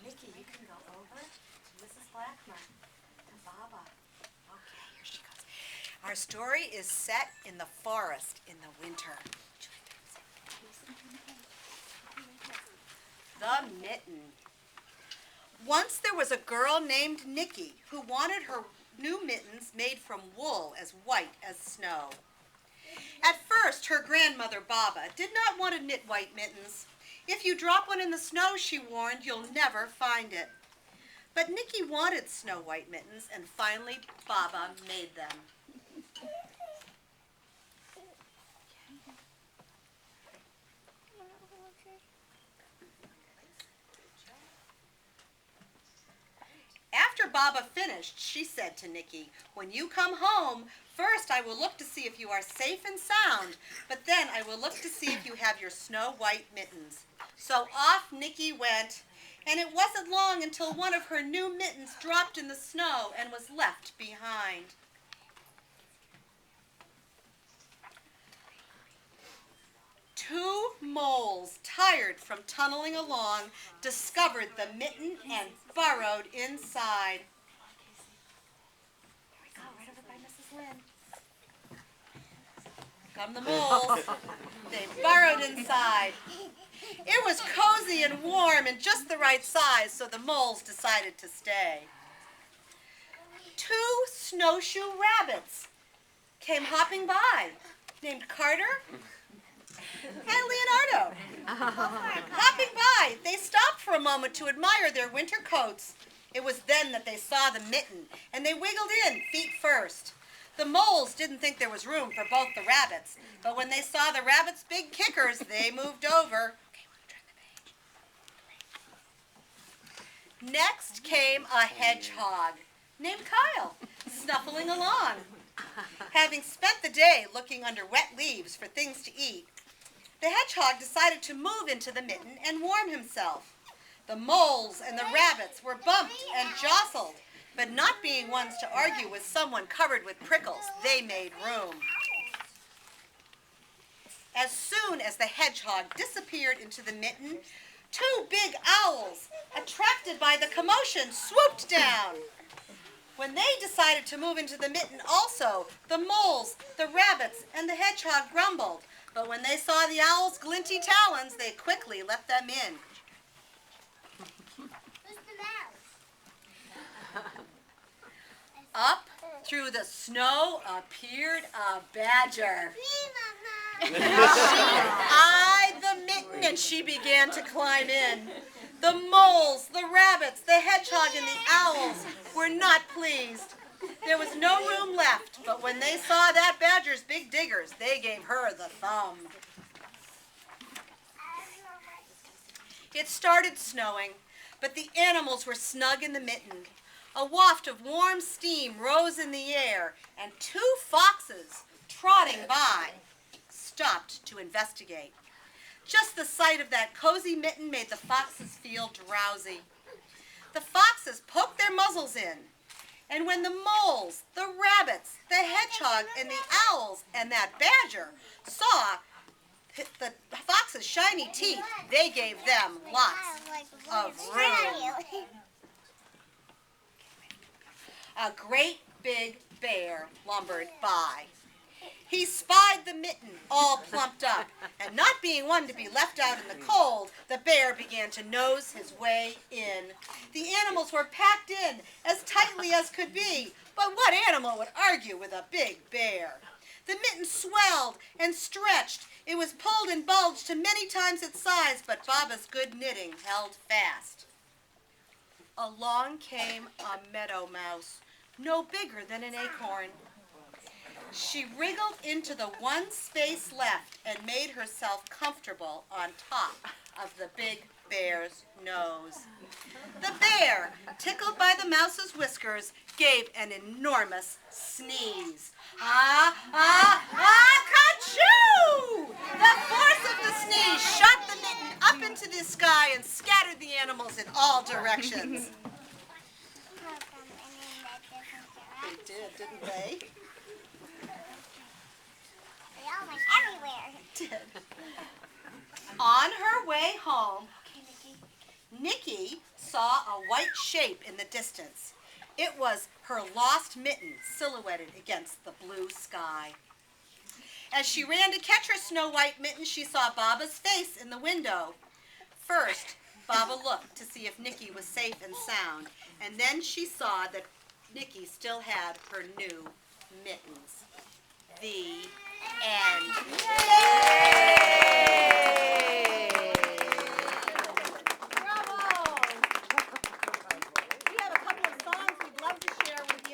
Nikki, you can go over to Mrs. Blackmer, to Baba. Okay, here she goes. Our story is set in the forest in the winter. The Mitten. Once there was a girl named Nikki who wanted her new mittens made from wool as white as snow. At first, her grandmother Baba did not want to knit white mittens. If you drop one in the snow, she warned, you'll never find it. But Nikki wanted snow white mittens, and finally Baba made them. After Baba finished, she said to Nikki, "When you come home, first I will look to see if you are safe and sound, but then I will look to see if you have your snow white mittens." So off Nikki went, and it wasn't long until one of her new mittens dropped in the snow and was left behind. Two moles, tired from tunneling along, discovered the mitten and burrowed inside. Here we go, right over by Mrs. Lynn. Come the moles. They burrowed inside. It was cozy and warm and just the right size, so the moles decided to stay. Two snowshoe rabbits came hopping by, named Carter and Leonardo. Hopping by, they stopped for a moment to admire their winter coats. It was then that they saw the mitten, and they wiggled in, feet first. The moles didn't think there was room for both the rabbits, but when they saw the rabbits' big kickers, they moved over. Okay, want to turn the page? Next came a hedgehog named Kyle, snuffling along. Having spent the day looking under wet leaves for things to eat, the hedgehog decided to move into the mitten and warm himself. The moles and the rabbits were bumped and jostled, but not being ones to argue with someone covered with prickles, they made room. As soon as the hedgehog disappeared into the mitten, two big owls, attracted by the commotion, swooped down. When they decided to move into the mitten also, the moles, the rabbits, and the hedgehog grumbled. But when they saw the owl's glinty talons, they quickly let them in. Who's the mouse? Up through the snow appeared a badger. She eyed the mitten and she began to climb in. The moles, the rabbits, the hedgehog, and the owls were not pleased. There was no room left, but when they saw that badger's big diggers, they gave her the thumb. It started snowing, but the animals were snug in the mitten. A waft of warm steam rose in the air, and two foxes, trotting by, stopped to investigate. Just the sight of that cozy mitten made the foxes feel drowsy. The foxes poked their muzzles in, and when the moles, the rabbits, the hedgehog, and the owls, and that badger saw the fox's shiny teeth, they gave them lots of room. A great big bear lumbered by. He spied the mitten all plumped up, and not being one to be left out in the cold, the bear began to nose his way in. The animals were packed in as tightly as could be, but what animal would argue with a big bear? The mitten swelled and stretched. It was pulled and bulged to many times its size, but Baba's good knitting held fast. Along came a meadow mouse, no bigger than an acorn. She wriggled into the one space left and made herself comfortable on top of the big bear's nose. The bear, tickled by the mouse's whiskers, gave an enormous sneeze. Ka-choo! The force of the sneeze shot the mitten up into the sky and scattered the animals in all directions. They did, didn't they? They all went everywhere. Did. On her way home, Nikki saw a white shape in the distance. It was her lost mitten silhouetted against the blue sky. As she ran to catch her snow-white mitten, she saw Baba's face in the window. First, Baba looked to see if Nikki was safe and sound, and then she saw that Nikki still had her new mittens. The end.